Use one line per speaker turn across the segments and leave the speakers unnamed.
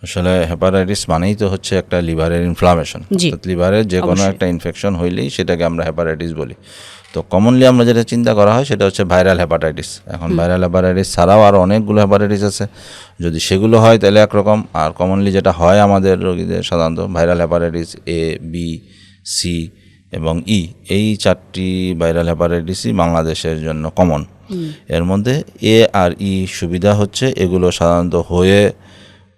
আসলে হেপাটাইটিস মানেই তো হচ্ছে একটা লিভারের ইনফ্লামেশন, অর্থাৎ লিভারের যে কোনো একটা ইনফেকশন হইলেই সেটাকে আমরা হেপাটাইটিস বলি। তো কমনলি আমরা যেটা চিন্তা করা হয় সেটা হচ্ছে ভাইরাল হেপাটাইটিস। এখন ভাইরাল হেপাটাইটিস ছাড়াও আরও অনেকগুলো হেপাটাইটিস আছে, যদি সেগুলো হয় তাহলে একরকম, আর কমনলি যেটা হয় আমাদের রোগীদের সাধারণত viral hepatitis A, B, C এবং ই, এই 4টি ভাইরাল হেপাটাইটিসই বাংলাদেশের জন্য কমন। এর মধ্যে এ আর ই সুবিধা হচ্ছে এগুলো সাধারণত হয়ে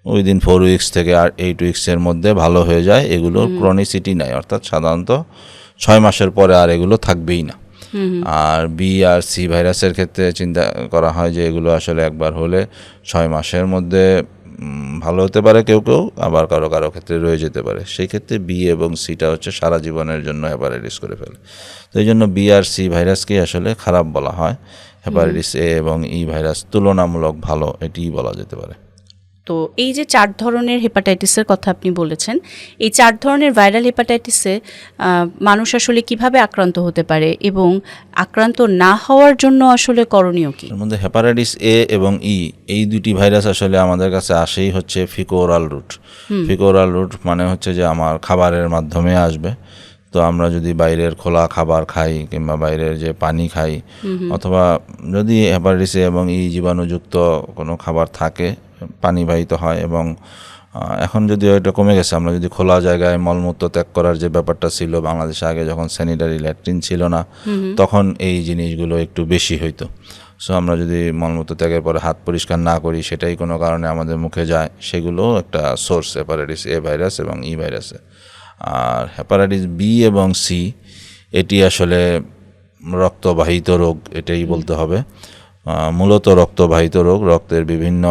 উইদিন 4 উইকস থেকে 8 উইকসের মধ্যে ভালো হয়ে যায়, এগুলোর ক্রনিসিটি নাই, অর্থাৎ সাধারণত 6 মাসের পরে আর এগুলো থাকবেই না। আর বি আর সি ভাইরাসের ক্ষেত্রে চিন্তা করা হয় যে এগুলো আসলে একবার হলে 6 মাসের মধ্যে ভালো হতে পারে কেউ কেউ, আবার কারো কারো ক্ষেত্রে রয়ে যেতে পারে। সেই ক্ষেত্রে বি এবং সিটা হচ্ছে সারা জীবনের জন্য হেপাটাইটিস করে ফেলে। তো এই জন্য বি আর সি ভাইরাসকেই আসলে খারাপ বলা হয়। হেপাটাইটিস এ এবং ই ভাইরাস তুলনামূলক ভালো, এটিই বলা যেতে পারে।
তো এই যে 4 ধরনের হেপাটাইটিসের কথা আপনি বলেছেন, এই 4 ধরনের ভাইরাল হেপাটাইটিসে মানুষ আসলে কিভাবে আক্রান্ত হতে পারে এবং আক্রান্ত না হওয়ার জন্য আসলে করণীয় কি?
এর মধ্যে হেপাটাইটিস এ এবং ই, এই দুটি ভাইরাস আসলে আমাদের কাছে আসেই হচ্ছে ফিকো-ওরাল রুট। ফিকো-ওরাল রুট মানে হচ্ছে যে আমার খাবারের মাধ্যমে আসবে। তো আমরা যদি বাইরের খোলা খাবার খাই কিংবা বাইরের যে পানি খাই, অথবা যদি হেপাটাইটিস এ এবং ই জীবাণুযুক্ত কোনো খাবার থাকে, পানিবাহিত হয়। এবং এখন যদিও এটা কমে গেছে, আমরা যদি খোলা জায়গায় মলমূত্র ত্যাগ করার যে ব্যাপারটা ছিল বাংলাদেশে আগে, যখন স্যানিটারি ল্যাট্রিন ছিল না, তখন এই জিনিসগুলো একটু বেশি হইতো। সো আমরা যদি মলমূত্র ত্যাগের পরে হাত পরিষ্কার না করি, সেটাই কোনো কারণে আমাদের মুখে যায়, সেগুলো একটা সোর্স হেপাটাইটিস এ ভাইরাস এবং ই ভাইরাসে। আর হেপাটাইটিস বি এবং সি, এটি আসলে রক্তবাহিত রোগ, এটাই বলতে হবে। মূলত রক্তবাহিত রোগ, রক্তের বিভিন্ন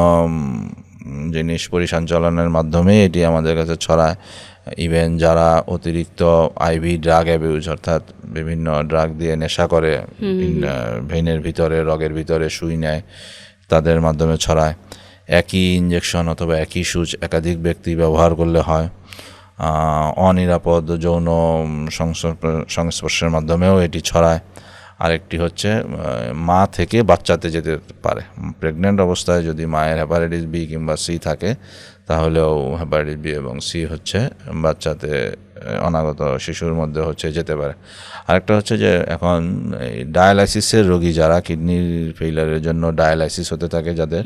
জিনিস পরিসঞ্চালনের মাধ্যমে এটি আমাদের কাছে ছড়ায়। ইভেন যারা অতিরিক্ত আইভি ড্রাগ অ্যাবিউজ, অর্থাৎ বিভিন্ন ড্রাগ দিয়ে নেশা করে, ভেনের ভিতরে রগের ভিতরে সুই নেয়, তাদের মাধ্যমে ছড়ায়। একই ইঞ্জেকশন অথবা একই সুচ একাধিক ব্যক্তি ব্যবহার করলে হয়। অনিরাপদ যৌন সংস্পর্শের মাধ্যমেও এটি ছড়ায়। আরেকটি হচ্ছে মা থেকে বাচ্চাতে যেতে পারে। প্রেগনেন্ট অবস্থায় যদি মায়ের হেপাটাইটিস বি কিংবা সি থাকে, তাহলেও হেপাটাইটিস বি এবং সি হচ্ছে বাচ্চাতে, অনাগত শিশুর মধ্যে হচ্ছে যেতে পারে। আরেকটা হচ্ছে যে এখন এই ডায়ালাইসিসের রোগী যারা, কিডনির ফেইলারের জন্য ডায়ালাইসিস হতে থাকে যাদের,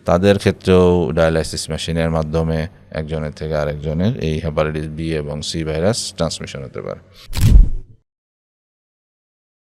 তাদের ক্ষেত্রেও ডায়ালাইসিস মেশিনের মাধ্যমে একজনের থেকে আরেকজনের এই হেপাটাইটিস বি এবং সি ভাইরাস ট্রান্সমিশন হতে পারে।